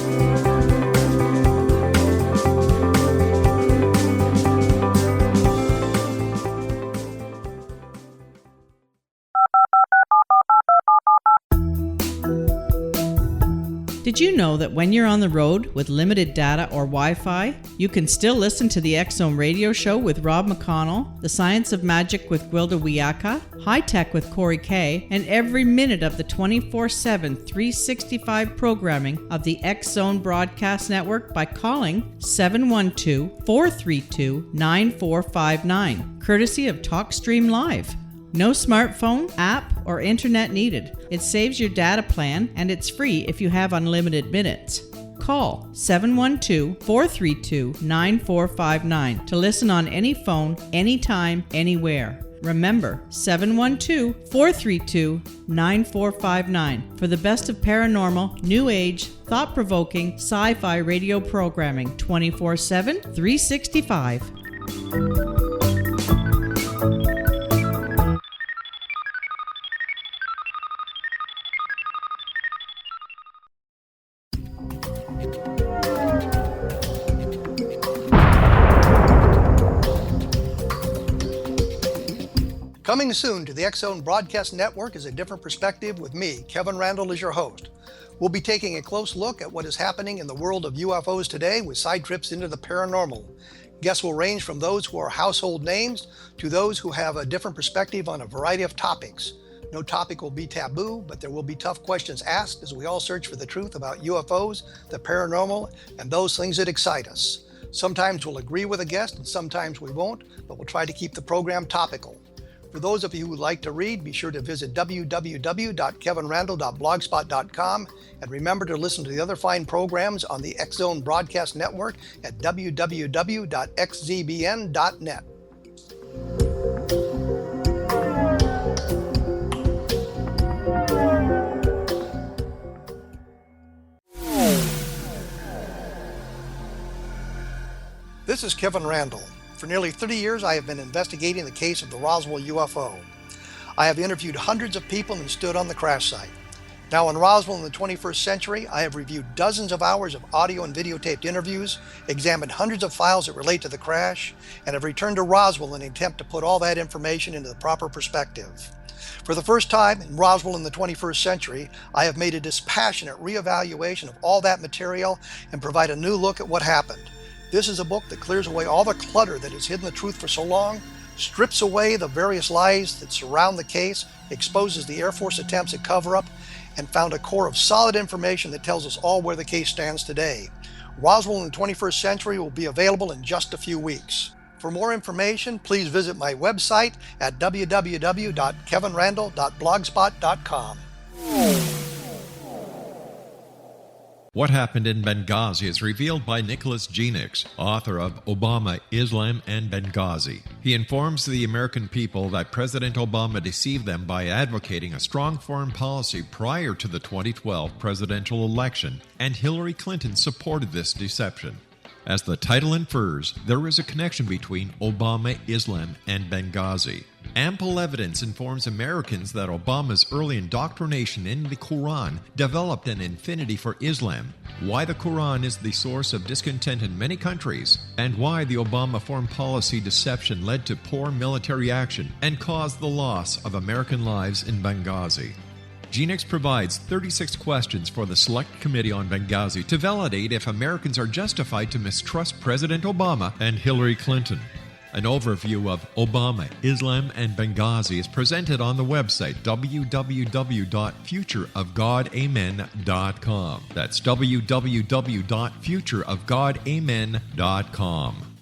Did you know that when you're on the road with limited data or Wi-Fi, you can still listen to the X Zone radio show with Rob McConnell, The Science of Magic with Gwilda Wiyaka, High Tech with Corey Kay, and every minute of the 24/7, 365 programming of the X Zone Broadcast Network by calling 712-432-9459, courtesy of TalkStream Live. No smartphone, app, or internet needed. It saves your data plan, and it's free if you have unlimited minutes. Call 712-432-9459 to listen on any phone, anytime, anywhere. Remember, 712-432-9459 for the best of paranormal, new age, thought-provoking, sci-fi radio programming 24/7, 365. Coming soon to the X Zone Broadcast Network is A Different Perspective with me, Kevin Randall, as your host. We'll be taking a close look at what is happening in the world of UFOs today with side trips into the paranormal. Guests will range from those who are household names to those who have a different perspective on a variety of topics. No topic will be taboo, but there will be tough questions asked as we all search for the truth about UFOs, the paranormal, and those things that excite us. Sometimes we'll agree with a guest and sometimes we won't, but we'll try to keep the program topical. For those of you who would like to read, be sure to visit www.kevinrandle.blogspot.com and remember to listen to the other fine programs on the X Zone Broadcast Network at www.xzbn.net. This is Kevin Randle. For nearly 30 years, I have been investigating the case of the Roswell UFO. I have interviewed hundreds of people and stood on the crash site. Now in Roswell in the 21st century, I have reviewed dozens of hours of audio and videotaped interviews, examined hundreds of files that relate to the crash, and have returned to Roswell in an attempt to put all that information into the proper perspective. For the first time in Roswell in the 21st century, I have made a dispassionate reevaluation of all that material and provide a new look at what happened. This is a book that clears away all the clutter that has hidden the truth for so long, strips away the various lies that surround the case, exposes the Air Force attempts at cover-up, and found a core of solid information that tells us all where the case stands today. Roswell in the 21st century will be available in just a few weeks. For more information, please visit my website at www.kevinrandle.blogspot.com. What Happened in Benghazi is revealed by Nicholas Genix, author of Obama, Islam, and Benghazi. He informs the American people that President Obama deceived them by advocating a strong foreign policy prior to the 2012 presidential election, and Hillary Clinton supported this deception. As the title infers, there is a connection between Obama, Islam, and Benghazi. Ample evidence informs Americans that Obama's early indoctrination in the Quran developed an affinity for Islam, why the Quran is the source of discontent in many countries, and why the Obama foreign policy deception led to poor military action and caused the loss of American lives in Benghazi. Genix provides 36 questions for the Select Committee on Benghazi to validate if Americans are justified to mistrust President Obama and Hillary Clinton. An overview of Obama, Islam, and Benghazi is presented on the website www.futureofgodamen.com. That's www.futureofgodamen.com.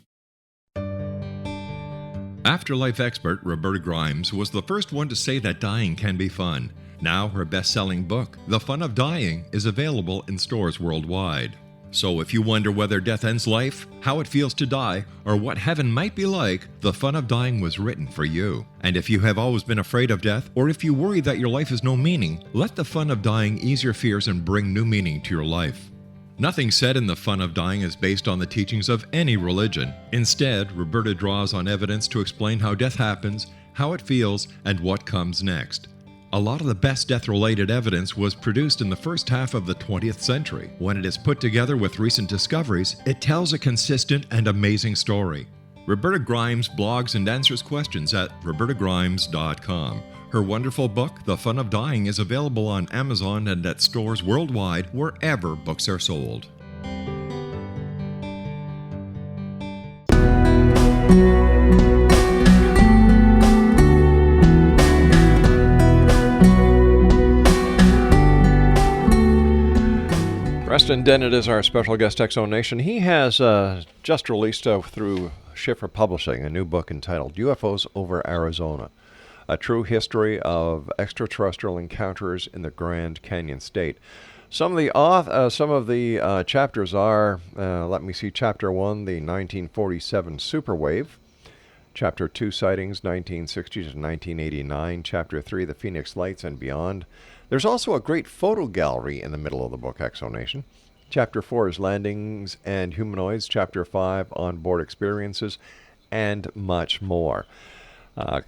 Afterlife expert Roberta Grimes was the first one to say that dying can be fun. Now her best-selling book, The Fun of Dying, is available in stores worldwide. So if you wonder whether death ends life, how it feels to die, or what heaven might be like, The Fun of Dying was written for you. And if you have always been afraid of death, or if you worry that your life has no meaning, let The Fun of Dying ease your fears and bring new meaning to your life. Nothing said in The Fun of Dying is based on the teachings of any religion. Instead, Roberta draws on evidence to explain how death happens, how it feels, and what comes next. A lot of the best death-related evidence was produced in the first half of the 20th century. When it is put together with recent discoveries, it tells a consistent and amazing story. Roberta Grimes blogs and answers questions at robertagrimes.com. Her wonderful book, The Fun of Dying, is available on Amazon and at stores worldwide wherever books are sold. Preston Dennett is our special guest, X-Zone Nation. He has just released through Schiffer Publishing a new book entitled UFOs over Arizona, a true history of extraterrestrial encounters in the Grand Canyon State. Some of the chapters are, let me see, Chapter 1, the 1947 Superwave, Chapter 2, Sightings, 1960 to 1989, Chapter 3, The Phoenix Lights and Beyond. There's also a great photo gallery in the middle of the book, X-Zone Nation. Chapter 4 is Landings and Humanoids. Chapter 5, Onboard Experiences, and much more. The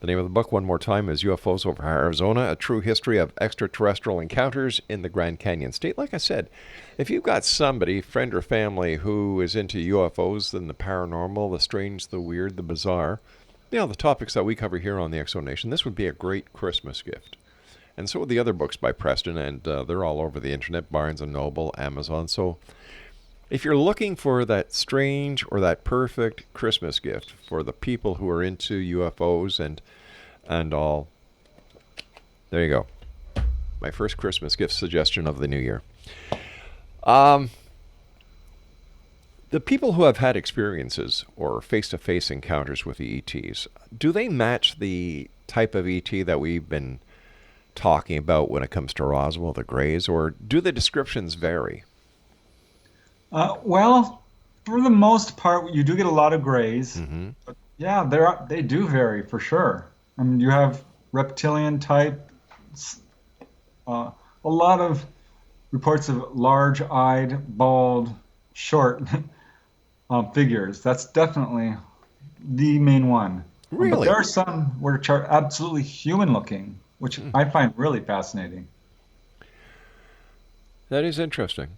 name of the book, one more time, is UFOs over Arizona, a true history of extraterrestrial encounters in the Grand Canyon State. Like I said, if you've got somebody, friend or family, who is into UFOs and the paranormal, the strange, the weird, the bizarre, the topics that we cover here on the X-Zone Nation, this would be a great Christmas gift. And so are the other books by Preston, and they're all over the internet, Barnes & Noble, Amazon. So if you're looking for that strange or that perfect Christmas gift for the people who are into UFOs and all, There you go. My first Christmas gift suggestion of the new year. The people who have had experiences or face-to-face encounters with the ETs, do they match the type of ET that we've been talking about when it comes to Roswell, the Greys, or do the descriptions vary? Well, for the most part, you do get a lot of Greys. Mm-hmm. But yeah, they do vary for sure. I mean, you have reptilian type, a lot of reports of large-eyed, bald, short figures. That's definitely the main one. Really? But there are some which are absolutely human-looking, which I find really fascinating. That is interesting,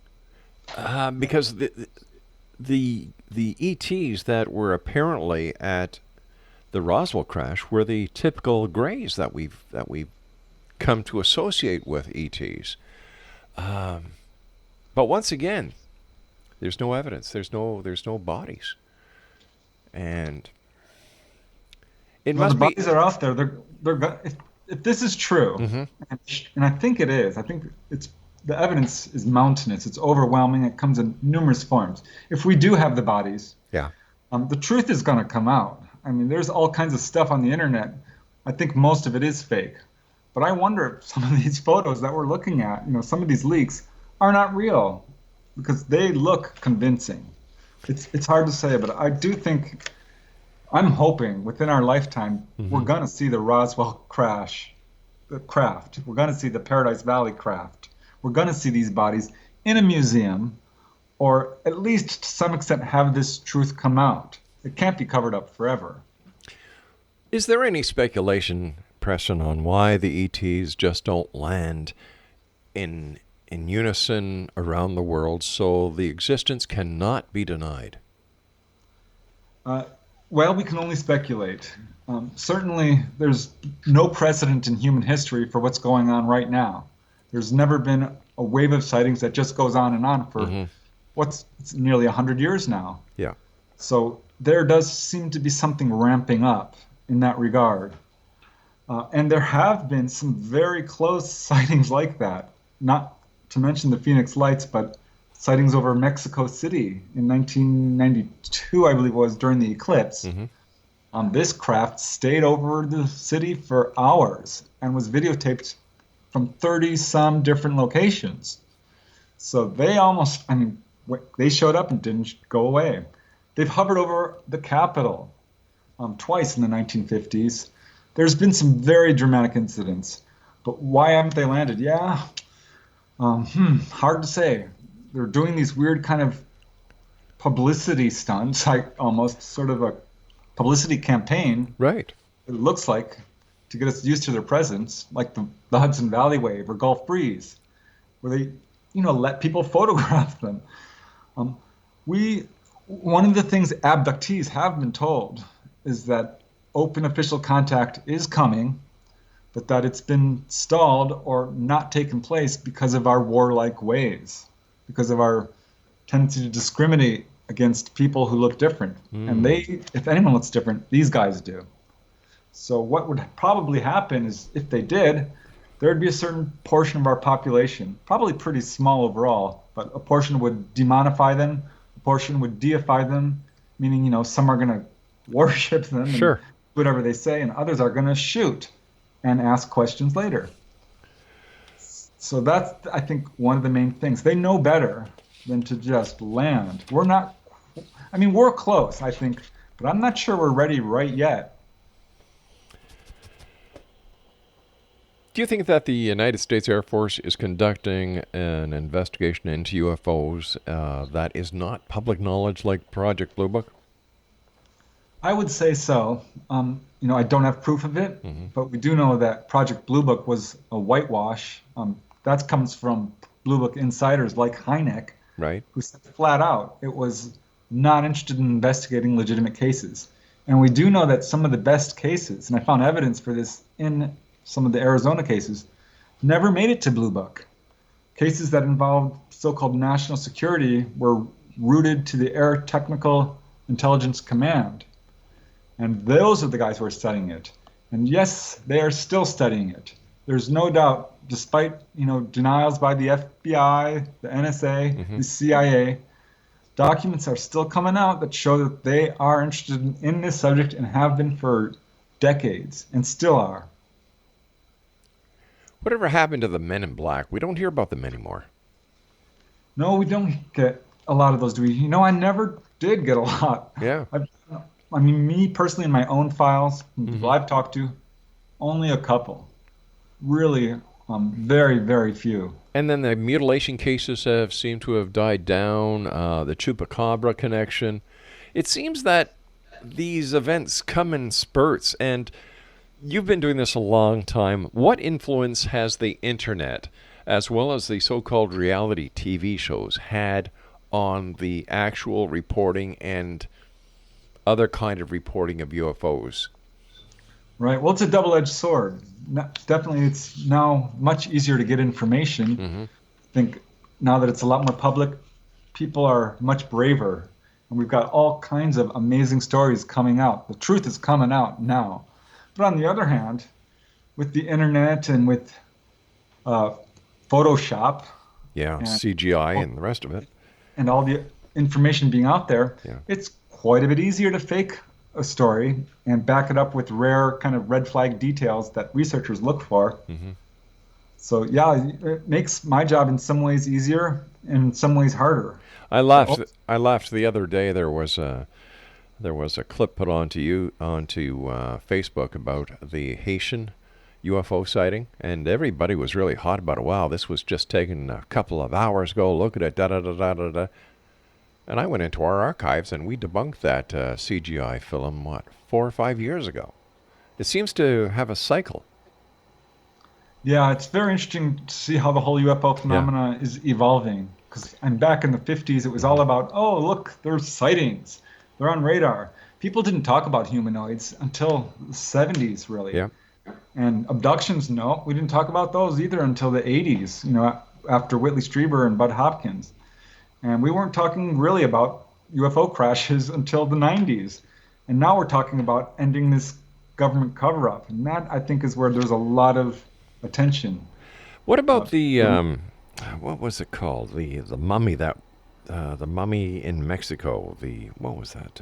because the ETs that were apparently at the Roswell crash were the typical Greys that we've come to associate with ETs. But once again, there's no evidence. There's no bodies, and it must the bodies are out there. They're if this is true, and I think it is. I think the evidence is mountainous. It's overwhelming. It comes in numerous forms. If we do have the bodies, the truth is going to come out. I mean, there's all kinds of stuff on the internet. I think most of it is fake. But I wonder if some of these photos that we're looking at, some of these leaks, are not real, because they look convincing. It's hard to say, but I do think, I'm hoping within our lifetime, we're going to see the Roswell craft. We're going to see the Paradise Valley craft. We're going to see these bodies in a museum, or at least to some extent have this truth come out. It can't be covered up forever. Is there any speculation, Preston, on why the ETs just don't land in unison around the world so the existence cannot be denied? Well, we can only speculate. Certainly, there's no precedent in human history for what's going on right now. There's never been a wave of sightings that just goes on and on for it's nearly 100 years now. Yeah. So there does seem to be something ramping up in that regard. And there have been some very close sightings like that, not to mention the Phoenix Lights, but sightings over Mexico City in 1992, I believe it was, during the eclipse. This craft stayed over the city for hours and was videotaped from 30-some different locations. So they they showed up and didn't go away. They've hovered over the Capitol twice in the 1950s. There's been some very dramatic incidents, but why haven't they landed? Hard to say. They're doing these weird kind of publicity stunts, like almost sort of a publicity campaign. Right. It looks like, to get us used to their presence, like the Hudson Valley Wave or Gulf Breeze, where they, let people photograph them. One of the things abductees have been told is that open official contact is coming, but that it's been stalled or not taken place because of our warlike ways, because of our tendency to discriminate against people who look different. And if anyone looks different, these guys do. So what would probably happen is, if they did, there'd be a certain portion of our population, probably pretty small overall, but a portion would demonify them, a portion would deify them, meaning, some are going to worship them and do whatever they say, and others are going to shoot and ask questions later. So that's, I think, one of the main things. They know better than to just land. We're close, I think, but I'm not sure we're ready right yet. Do you think that the United States Air Force is conducting an investigation into UFOs that is not public knowledge, like Project Blue Book? I would say so. I don't have proof of it, but we do know that Project Blue Book was a whitewash. That comes from Blue Book insiders like Hynek, who said flat out it was not interested in investigating legitimate cases. And we do know that some of the best cases, and I found evidence for this in some of the Arizona cases, never made it to Blue Book. Cases that involved so-called national security were routed to the Air Technical Intelligence Command. And those are the guys who are studying it. And yes, they are still studying it. there's no doubt, despite denials by the FBI, the NSA, the CIA, documents are still coming out that show that they are interested in this subject and have been for decades and still are. Whatever happened to the Men in Black? We don't hear about them anymore. No, we don't get a lot of those, do we? I never did get a lot. Yeah. I mean, me personally, in my own files, people I've talked to, only a couple. Really, very, very few. And then the mutilation cases have seemed to have died down, the Chupacabra connection. It seems that these events come in spurts, and you've been doing this a long time. What influence has the internet, as well as the so-called reality TV shows, had on the actual reporting and other kind of reporting of UFOs? Right. Well, it's a double-edged sword. Definitely, it's now much easier to get information. I think now that it's a lot more public, people are much braver. And we've got all kinds of amazing stories coming out. The truth is coming out now. But on the other hand, with the internet and with Photoshop, and CGI and the rest of it, and all the information being out there, it's quite a bit easier to fake a story and back it up with rare kind of red flag details that researchers look for. So it makes my job in some ways easier and in some ways harder. I laughed the other day. There was a clip put onto Facebook about the Haitian UFO sighting, and everybody was really hot about it. Wow, this was just taken a couple of hours ago. Look at it, da da da da da da. And I went into our archives and we debunked that CGI film, 4 or 5 years ago. It seems to have a cycle. Yeah, it's very interesting to see how the whole UFO phenomena is evolving. Because back in the 50s, it was all about, oh, look, there's sightings. They're on radar. People didn't talk about humanoids until the 70s, really. Yeah. And abductions, no, we didn't talk about those either until the 80s, after Whitley Strieber and Bud Hopkins. And we weren't talking really about UFO crashes until the 90s. And now we're talking about ending this government cover-up. And that, I think, is where there's a lot of attention. What about the, what was it called? The mummy the mummy in Mexico. What was that?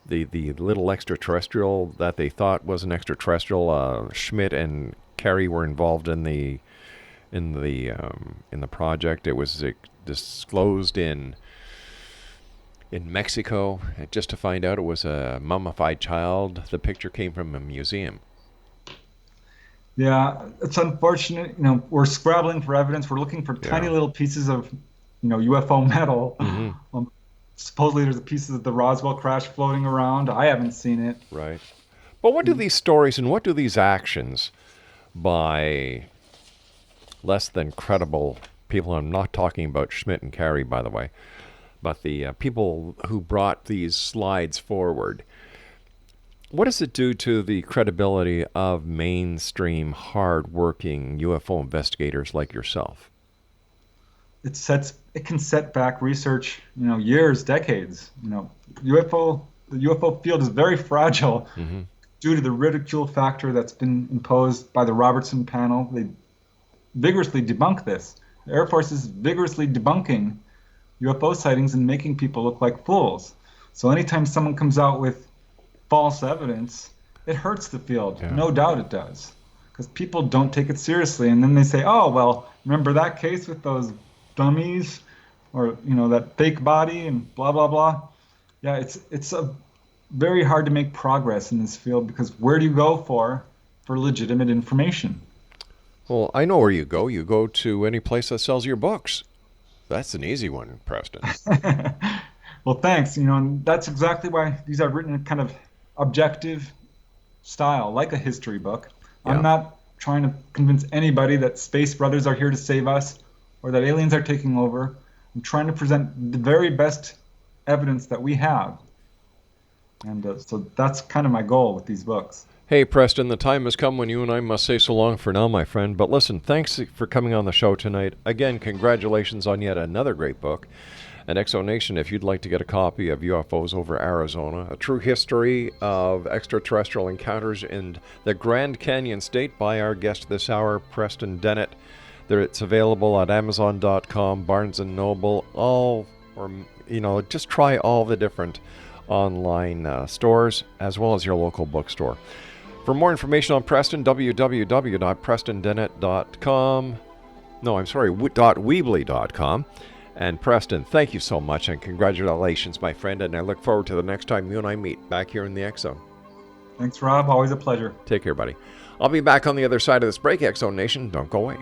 The little extraterrestrial that they thought was an extraterrestrial. Schmidt and Kerry were involved in the project. It was disclosed in Mexico, just to find out it was a mummified child. The picture came from a museum. Yeah, it's unfortunate. We're scrabbling for evidence. We're looking for tiny little pieces of, UFO metal. Supposedly there's pieces of the Roswell crash floating around. I haven't seen it. Right. But what do these stories and what do these actions by less than credible people, I'm not talking about Schmidt and Carey, by the way, but the people who brought these slides forward, what does it do to the credibility of mainstream, hard-working UFO investigators like yourself? It can set back research, years, decades. The UFO field is very fragile due to the ridicule factor that's been imposed by the Robertson panel. They vigorously debunk this. The Air Force is vigorously debunking UFO sightings and making people look like fools. So anytime someone comes out with false evidence, it hurts the field. Yeah. No doubt it does. Because people don't take it seriously. And then they say, oh, well, remember that case with those dummies? Or, that fake body and blah, blah, blah. Yeah, it's very hard to make progress in this field because where do you go for legitimate information? Well, I know where you go. You go to any place that sells your books. That's an easy one, Preston. Well, thanks. And that's exactly why these are written in kind of objective style, like a history book. Yeah. I'm not trying to convince anybody that space brothers are here to save us or that aliens are taking over. I'm trying to present the very best evidence that we have. And so that's kind of my goal with these books. Hey, Preston, the time has come when you and I must say so long for now, my friend. But listen, thanks for coming on the show tonight. Again, congratulations on yet another great book. And Exonation, if you'd like to get a copy of UFOs over Arizona, a true history of extraterrestrial encounters in the Grand Canyon State by our guest this hour, Preston Dennett. It's available at Amazon.com, Barnes & Noble, just try all the different online stores, as well as your local bookstore. For more information on Preston, www.prestondennett.com. .weebly.com. And Preston, thank you so much, and congratulations, my friend, and I look forward to the next time you and I meet back here in the X Zone. Thanks, Rob. Always a pleasure. Take care, buddy. I'll be back on the other side of this break, X Zone Nation. Don't go away.